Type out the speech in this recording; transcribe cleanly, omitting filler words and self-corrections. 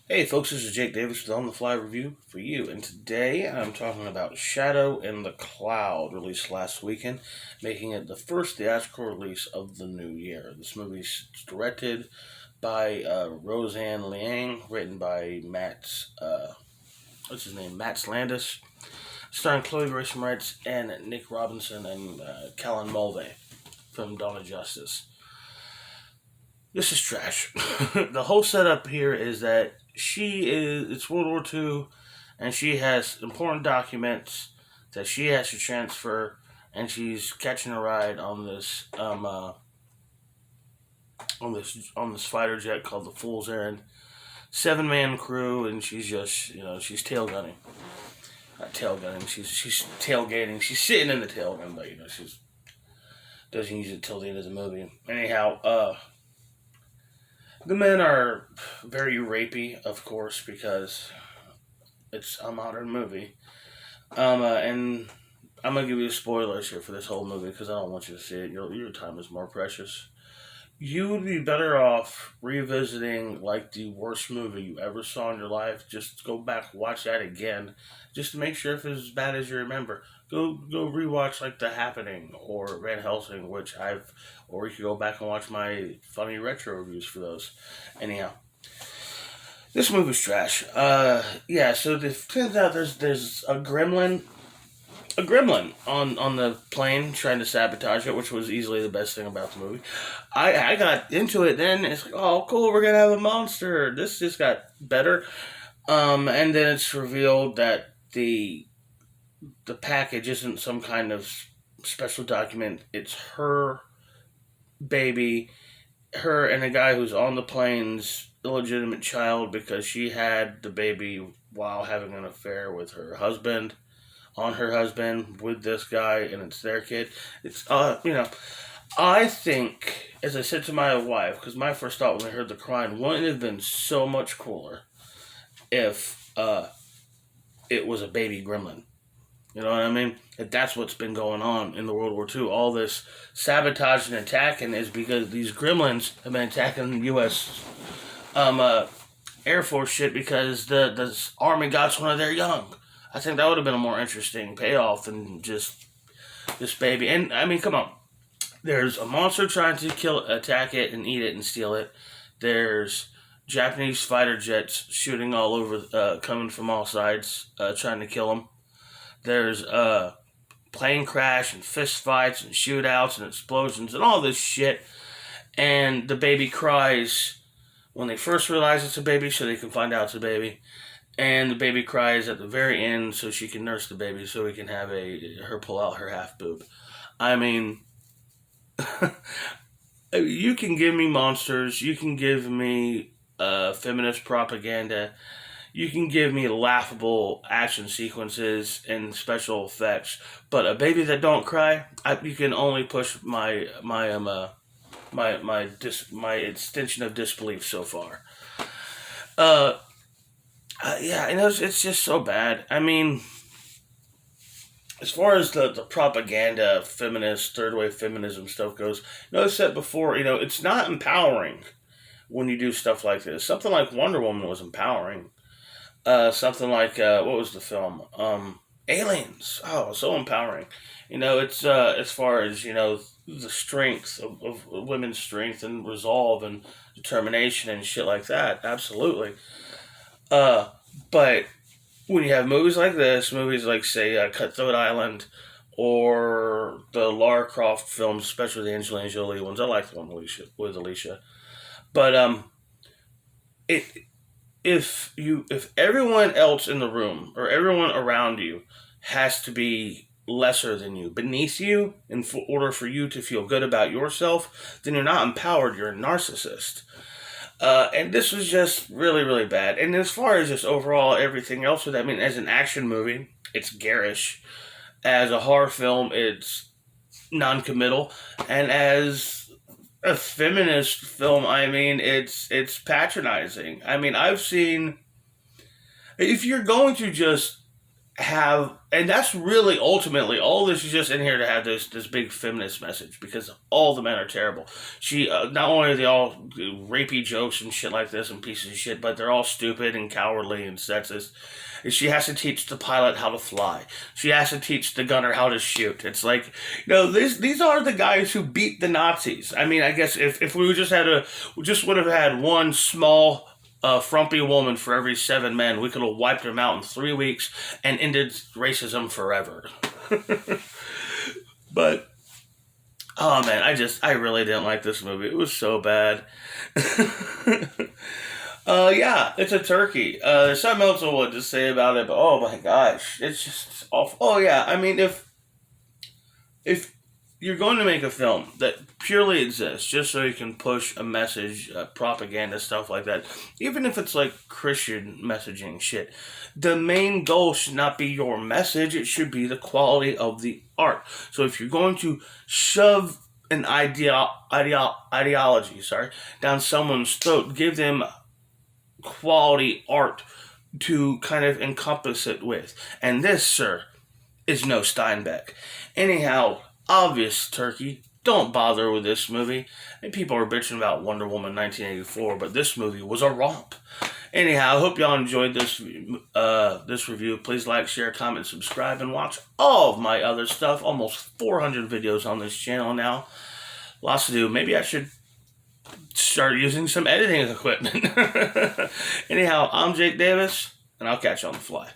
Hey folks, this is Jake Davis with On the Fly Review for you, and today I'm talking about Shadow in the Cloud, released last weekend, making it the first theatrical release of the new year. This movie's directed by Roseanne Liang, written by Matt Landis, starring Chloe Grace Moretz and Nick Robinson and Callan Mulvey from Dawn of Justice. This is trash. The whole setup here is that it's World War II, and she has important documents that she has to transfer, and she's catching a ride on this fighter jet called the Fool's Errand. 7-man crew, and she's just, she's tail gunning. Not tail gunning, she's tailgating. She's sitting in the tail gun, but, she's doesn't use it till the end of the movie. Anyhow, the men are very rapey, of course, because it's a modern movie. And I'm gonna give you spoilers here for this whole movie because I don't want you to see it. Your time is more precious. You would be better off revisiting like the worst movie you ever saw in your life. Just go back, watch that again, just to make sure if it's as bad as you remember. Go rewatch like The Happening or Van Helsing, or you could go back and watch my funny retro reviews for those. Anyhow, this movie's trash. Yeah. So it turns out there's a gremlin on the plane trying to sabotage it, which was easily the best thing about the movie. I got into it then. It's like, oh, cool, we're gonna have a monster. This just got better. And then it's revealed that the package isn't some kind of special document. It's her baby, her and a guy who's on the plane's illegitimate child because she had the baby while having an affair with her husband with this guy, and it's their kid. It's I think, as I said to my wife, because my first thought when I heard the crying, wouldn't it have been so much cooler if it was a baby gremlin. You know what I mean? If that's what's been going on in the World War II. All this sabotage and attacking is because these gremlins have been attacking the U.S. Air Force shit because the Army got one of their young. I think that would have been a more interesting payoff than just this baby. And I mean, come on. There's a monster trying to attack it, and eat it, and steal it. There's Japanese fighter jets shooting all over, coming from all sides, trying to kill them. There's plane crash and fist fights and shootouts and explosions and all this shit. And the baby cries when they first realize it's a baby, so they can find out it's a baby. And the baby cries at the very end, so she can nurse the baby, so we can have her pull out her half boob. I mean, you can give me monsters, you can give me feminist propaganda, you can give me laughable action sequences and special effects, but a baby that don't cry, you can only push my extension of disbelief so far. Uh, yeah, it's just so bad. I mean, as far as the propaganda, feminist, third wave feminism stuff goes, I said before, it's not empowering when you do stuff like this. Something like Wonder Woman was empowering. Something like what was the film? Aliens. Oh, so empowering. It's as far as the strength of women's strength and resolve and determination and shit like that. Absolutely. Uh, but when you have movies like this, movies like say Cutthroat Island, or the Lara Croft films, especially the Angelina Jolie ones. I like the one with Alicia. But it if everyone else in the room or everyone around you has to be lesser than you, beneath you, in order for you to feel good about yourself, then you're not empowered. You're a narcissist. And this was just really, really bad. And as far as just overall everything else with that, I mean, as an action movie, it's garish. As a horror film, it's non-committal. And as a feminist film, I mean, it's patronizing. I mean, I've seen, if you're going to just have, and that's really ultimately all this is just in here to have this big feminist message because all the men are terrible. She not only are they all rapey jokes and shit like this and pieces of shit, but they're all stupid and cowardly and sexist. And she has to teach the pilot how to fly. She has to teach the gunner how to shoot. It's like, these are the guys who beat the Nazis. I mean, I guess if we just would have had one small frumpy woman for every 7 men, we could have wiped them out in 3 weeks and ended racism forever. But, oh man, I really didn't like this movie. It was so bad. Yeah, it's a turkey. There's something else I wanted to say about it, but oh my gosh, it's just awful. Oh yeah, I mean, if you're going to make a film that purely exists just so you can push a message, propaganda, stuff like that, even if it's like Christian messaging shit, the main goal should not be your message, it should be the quality of the art. So if you're going to shove an ideology, down someone's throat, give them quality art to kind of encompass it with. And this, sir, is no Steinbeck. Anyhow, obvious turkey. Don't bother with this movie. And people are bitching about Wonder Woman 1984, but this movie was a romp. Anyhow, I hope y'all enjoyed this review. Please like, share, comment, subscribe, and watch all of my other stuff. Almost 400 videos on this channel now. Lots to do. Maybe I should start using some editing equipment. Anyhow, I'm Jake Davis, and I'll catch you on the fly.